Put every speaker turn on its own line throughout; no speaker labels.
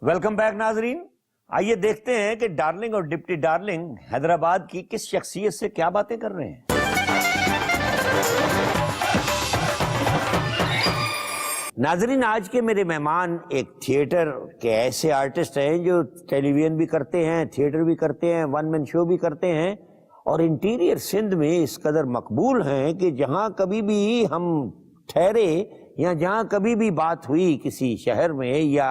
Welcome back ناظرین. آئیے دیکھتے ہیں کہ ڈارلنگ اور ڈپٹی ڈارلنگ حیدرآباد کی کس شخصیت سے کیا باتیں کر رہے ہیں. ناظرین، آج کے میرے مہمان ایک تھیٹر کے ایسے آرٹسٹ ہیں جو ٹیلی ویژن بھی کرتے ہیں، تھیٹر بھی کرتے ہیں، ون مین شو بھی کرتے ہیں، اور انٹیریئر سندھ میں اس قدر مقبول ہیں کہ جہاں کبھی بھی ہم ٹھہرے یا جہاں کبھی بھی بات ہوئی کسی شہر میں یا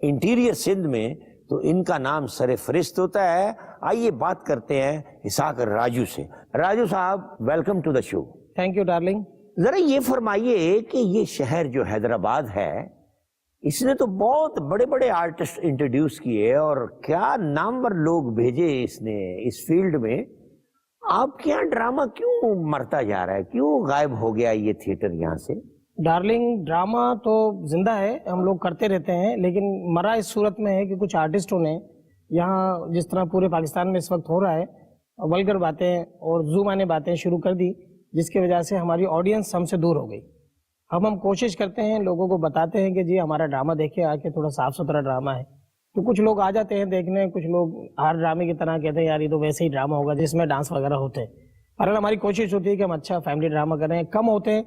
انٹیریئر سندھ میں تو ان کا نام سر فہرست ہوتا ہے. آئیے بات کرتے ہیں اسحاق راجو سے. راجو صاحب، welcome to the show.
Thank you darling.
ذرا یہ فرمائیے کہ یہ شہر جو حیدرآباد ہے اس نے تو بہت بڑے بڑے آرٹسٹ انٹروڈیوس کیے اور کیا نامور لوگ بھیجے اس نے اس فیلڈ میں. آپ کے یہاں ڈرامہ کیوں مرتا جا رہا ہے، کیوں غائب ہو گیا یہ تھیٹر یہاں سے؟
ڈارلنگ، ڈرامہ تو زندہ ہے، ہم لوگ کرتے رہتے ہیں، لیکن مرا اس صورت میں ہے کہ کچھ آرٹسٹوں نے یہاں جس طرح پورے پاکستان میں اس وقت ہو رہا ہے ولگر باتیں اور زومانے باتیں شروع کر دی، جس کی وجہ سے ہماری آڈینس ہم سے دور ہو گئی. ہم کوشش کرتے ہیں، لوگوں کو بتاتے ہیں کہ جی ہمارا ڈرامہ دیکھیں آ کے، تھوڑا صاف ستھرا ڈرامہ ہے. تو کچھ لوگ آ جاتے ہیں دیکھنے، کچھ لوگ ہر ڈرامے کی طرح کہتے ہیں یار یہ تو ویسے ہی ڈرامہ ہوگا جس میں ڈانس وغیرہ ہوتے ہیں. اور ہماری کوشش ہوتی ہے کہ ہم اچھا فیملی ڈرامہ کریں. کم ہوتے ہیں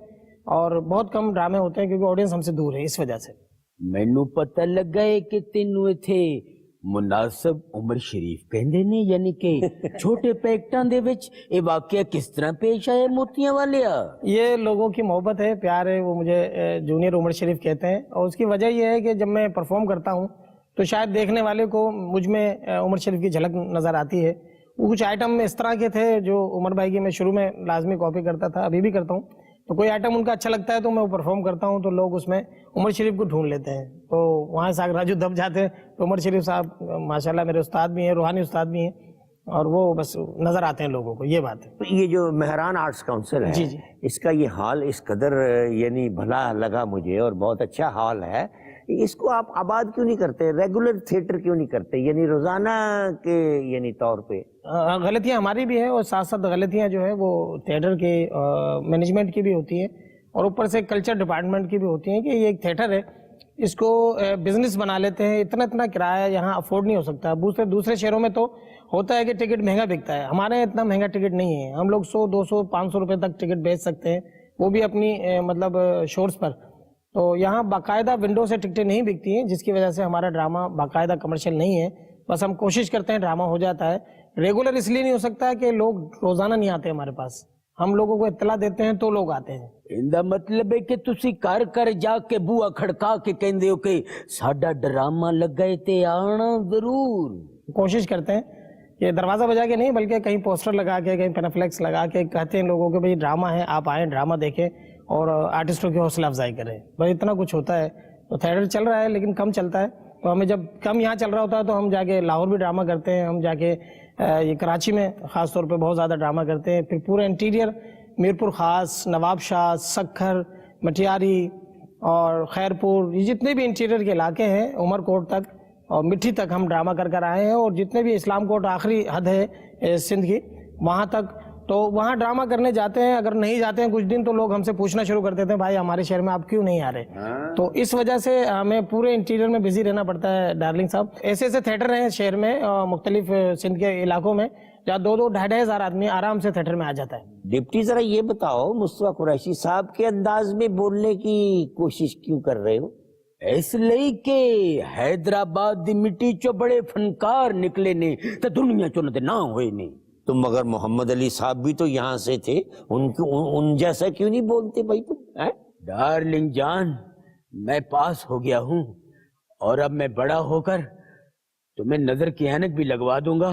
اور بہت کم ڈرامے ہوتے ہیں کیونکہ آڈینس ہم سے دور ہے اس وجہ سے.
مینوں پتہ لگا ہے کہ تینوں ایتھے مناسب عمر شریف کہندے نے، یعنی کہ چھوٹے پیکٹاں دے وچ اے واقعہ کس طرح پیش آیا موتیاں والیا؟
یہ لوگوں کی محبت ہے، پیار ہے، وہ مجھے جونیئر عمر شریف کہتے ہیں. اور اس کی وجہ یہ ہے کہ جب میں پرفارم کرتا ہوں تو شاید دیکھنے والے کو مجھ میں عمر شریف کی جھلک نظر آتی ہے. وہ کچھ آئٹم اس طرح کے تھے جو عمر بھائی کی میں شروع میں لازمی کاپی کرتا تھا، ابھی بھی کرتا ہوں. تو کوئی آئٹم ان کا اچھا لگتا ہے تو میں وہ پرفارم کرتا ہوں تو لوگ اس میں عمر شریف کو ڈھونڈ لیتے ہیں. تو وہاں سے راجو دب جاتے ہیں تو عمر شریف صاحب ماشاءاللہ میرے استاد بھی ہیں، روحانی استاد بھی ہیں، اور وہ بس نظر آتے ہیں لوگوں کو. یہ بات ہے.
یہ جو مہران آرٹس کاؤنسل ہے،
جی جی،
اس کا یہ حال اس قدر یعنی بھلا لگا مجھے اور بہت اچھا حال ہے. اس کو آپ آباد کیوں نہیں کرتے، ریگولر تھیٹر کیوں نہیں کرتے، یعنی روزانہ کے یعنی طور پہ؟
غلطیاں ہماری بھی ہیں اور ساتھ ساتھ غلطیاں جو ہے وہ تھیٹر کے مینجمنٹ کی بھی ہوتی ہیں اور اوپر سے کلچر ڈپارٹمنٹ کی بھی ہوتی ہیں کہ یہ ایک تھیٹر ہے، اس کو بزنس بنا لیتے ہیں. اتنا کرایہ یہاں افورڈ نہیں ہو سکتا. دوسرے شہروں میں تو ہوتا ہے کہ ٹکٹ مہنگا بکتا ہے، ہمارے یہاں اتنا مہنگا ٹکٹ نہیں ہے. ہم لوگ 100 200 500 روپے تک ٹکٹ بیچ سکتے ہیں، وہ بھی اپنی مطلب شورس پر. تو یہاں باقاعدہ ونڈو سے ٹکٹیں نہیں بکتی ہیں، جس کی وجہ سے ہمارا ڈرامہ باقاعدہ کمرشل نہیں ہے. بس ہم کوشش کرتے ہیں ڈرامہ ہو جاتا ہے. ریگولر اس لیے نہیں ہو سکتا کہ لوگ روزانہ نہیں آتے ہمارے پاس، ہم لوگوں کو اطلاع دیتے ہیں تو لوگ آتے ہیں.
اندا مطلب ہے کہ تسی کر جا کے بوا کھڑکا کے کہندے ہو کہ ساڈا ڈرامہ لگا تے آنا ضرور.
کوشش کرتے ہیں کہ دروازہ بجا کے نہیں بلکہ کہیں پوسٹر لگا کے، کہیں پینفلیکس لگا کے کہتے ہیں لوگوں کے بھئی ڈرامہ ہے، آپ آئیں ڈرامہ دیکھیں اور آرٹسٹوں کی حوصلہ افزائی کریں. بس اتنا کچھ ہوتا ہے. تو تھیٹر چل رہا ہے لیکن کم چلتا ہے. تو ہمیں جب کم یہاں چل رہا ہوتا ہے تو ہم جا کے لاہور بھی ڈرامہ کرتے ہیں، ہم جا کے یہ کراچی میں خاص طور پہ بہت زیادہ ڈرامہ کرتے ہیں. پھر پورے انٹیریئر میرپور خاص، نواب شاہ، سکھر، مٹیاری اور خیرپور، یہ جتنے بھی انٹیریئر کے علاقے ہیں، عمر کوٹ تک اور مٹھی تک ہم ڈرامہ کر آئے ہیں. اور جتنے بھی اسلام کوٹ آخری حد ہے سندھ کی وہاں تک، تو وہاں ڈرامہ کرنے جاتے ہیں. اگر نہیں جاتے ہیں کچھ دن تو لوگ ہم سے پوچھنا شروع کر دیتے ہیں بھائی ہمارے شہر میں آپ کیوں نہیں آ رہے. تو اس وجہ سے ہمیں پورے انٹیریئر میں بزی رہنا پڑتا ہے. ڈارلنگ صاحب، ایسے تھیٹر ہیں شہر میں مختلف سندھ کے علاقوں میں جہاں 2-2 ہزار آدمی آرام سے تھیٹر میں آ جاتا ہے.
ڈپٹی ذرا یہ بتاؤ، مصطفیٰ قریشی صاحب کے انداز میں بولنے کی کوشش کیوں کر رہے ہو؟
اس لیے کہ حیدرآباد دی مٹی چو بڑے فنکار نکلے نے تے دنیا چو نہ ہوئے نے.
تو مگر محمد علی صاحب بھی تو یہاں سے تھے، ان جیسا کیوں نہیں بولتے بھائی تم؟
ڈارلنگ جان، میں پاس ہو گیا ہوں اور اب میں بڑا ہو کر تمہیں نظر کی عینک بھی لگوا دوں گا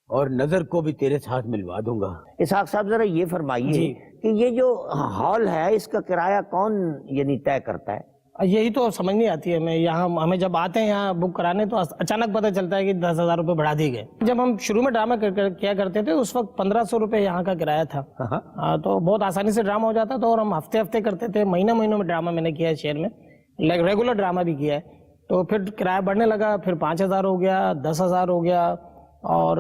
اور نظر کو بھی تیرے ساتھ ملوا دوں گا.
اسحاق صاحب ذرا یہ فرمائیے کہ یہ جو ہال ہے اس کا کرایہ کون یعنی طے کرتا ہے؟
یہی تو سمجھ نہیں آتی ہے. ہمیں جب آتے ہیں یہاں بک کرانے تو اچانک پتہ چلتا ہے کہ 10,000 روپے بڑھا دیے گئے. جب ہم شروع میں ڈرامہ کیا کرتے تھے اس وقت 1,500 روپے یہاں کا کرایہ تھا. تو بہت آسانی سے ڈرامہ ہو جاتا تھا اور ہم ہفتے کرتے تھے. مہینوں میں ڈرامہ میں نے کیا ہے شہر میں، ریگولر ڈرامہ بھی کیا ہے. تو پھر کرایہ بڑھنے لگا، پھر 5,000 ہو گیا، 10,000 ہو گیا. اور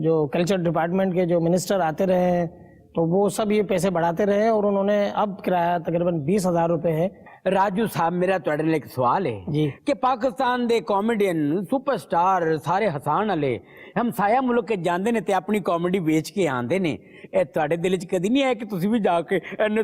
جو کلچر ڈپارٹمنٹ کے جو منسٹر آتے رہے ہیں تو وہ سب یہ پیسے بڑھاتے رہے اور انہوں نے اب کرایہ تقریباً 20,000 روپے ہے.
ਰਾਜੂ ਸਾਹਿਬ ਮੇਰਾ ਤੁਹਾਡੇ ਨਾਲ ਇੱਕ ਸਵਾਲ ਹੈ
ਜੀ।
ਕਿ ਪਾਕਿਸਤਾਨ ਦੇ ਕਾਮੇਡੀਅਨ ਸੁਪਰਸਟਾਰ ਸਾਰੇ ਹਸਾਨ ਵਾਲੇ ਹਮਸਾਇਆ ਮੁਲਕ ਕੇ ਜਾਂਦੇ ਨੇ ਤੇ ਆਪਣੀ ਕਾਮੇਡੀ ਵੇਚ ਕੇ ਆਉਂਦੇ ਨੇ, ਇਹ ਤੁਹਾਡੇ ਦਿਲ 'ਚ ਕਦੀ ਨਹੀਂ ਆਇਆ ਕਿ ਤੁਸੀਂ ਵੀ ਜਾ ਕੇ ਇੰਨੇ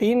3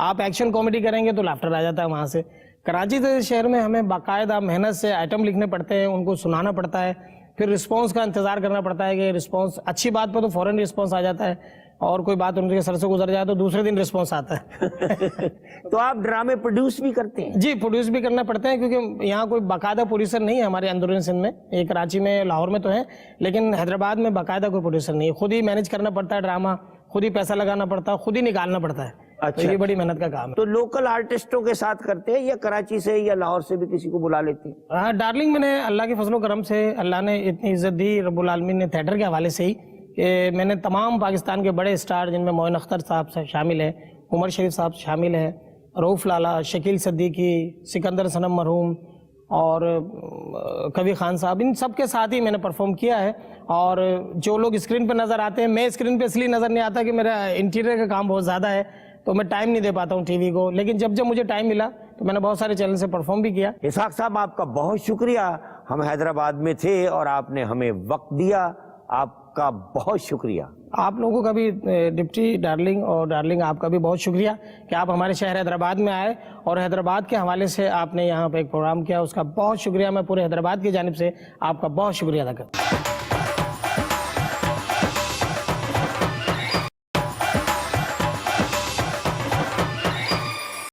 آپ ایکشن کامیڈی کریں گے تو لافٹر آ جاتا ہے وہاں سے. کراچی جیسے شہر میں ہمیں باقاعدہ محنت سے آئٹم لکھنے پڑتے ہیں, ان کو سنانا پڑتا ہے, پھر رسپانس کا انتظار کرنا پڑتا ہے کہ رسپانس اچھی بات پہ تو فوراً رسپانس آ جاتا ہے, اور کوئی بات ان کے سر سے گزر جائے تو دوسرے دن رسپانس آتا ہے.
تو آپ ڈرامے پروڈیوس بھی کرتے ہیں؟
جی پروڈیوس بھی کرنا پڑتا ہے, کیونکہ یہاں کوئی باقاعدہ پروڈیوسر نہیں ہے ہمارے اندرون سندھ میں. یہ کراچی میں لاہور میں تو ہے, لیکن حیدرآباد میں باقاعدہ کوئی پروڈیوسر نہیں ہے. خود ہی مینیج کرنا پڑتا ہے ڈرامہ, خود ہی پیسہ لگانا پڑتا ہے, خود ہی نکالنا پڑتا ہے.
اچھا,
یہ بڑی محنت کا کام ہے.
تو لوکل آرٹسٹوں کے ساتھ کرتے ہیں یا کراچی سے یا لاہور سے بھی کسی کو بلا لیتے ہیں؟
ہاں ڈارلنگ میں نے اللہ کے فضل و کرم سے اللہ نے اتنی عزت دی رب العالمین نے تھیٹر کے حوالے سے ہی, کہ میں نے تمام پاکستان کے بڑے اسٹار جن میں معین اختر صاحب شامل ہیں, عمر شریف صاحب شامل ہیں, رؤف لالا, شکیل صدیقی, سکندر صنم مرحوم اور کبھی خان صاحب, ان سب کے ساتھ ہی میں نے پرفارم کیا ہے. اور جو لوگ اسکرین پہ نظر آتے ہیں, میں اسکرین پہ اس لیے نظر نہیں آتا کہ میرا انٹیریئر کا کام بہت زیادہ ہے, تو میں ٹائم نہیں دے پاتا ہوں ٹی وی کو, لیکن جب جب مجھے ٹائم ملا تو میں نے بہت سارے چینل سے پرفارم بھی کیا.
اسحاق صاحب آپ کا بہت شکریہ, ہم حیدرآباد میں تھے اور آپ نے ہمیں وقت دیا, آپ کا بہت شکریہ.
آپ لوگوں کا بھی ڈپٹی ڈارلنگ اور ڈارلنگ آپ کا بھی بہت شکریہ کہ آپ ہمارے شہر حیدرآباد میں آئے, اور حیدرآباد کے حوالے سے آپ نے یہاں پہ ایک پروگرام کیا, اس کا بہت شکریہ. میں پورے حیدرآباد کی جانب سے آپ کا بہت شکریہ ادا کرتا ہوں.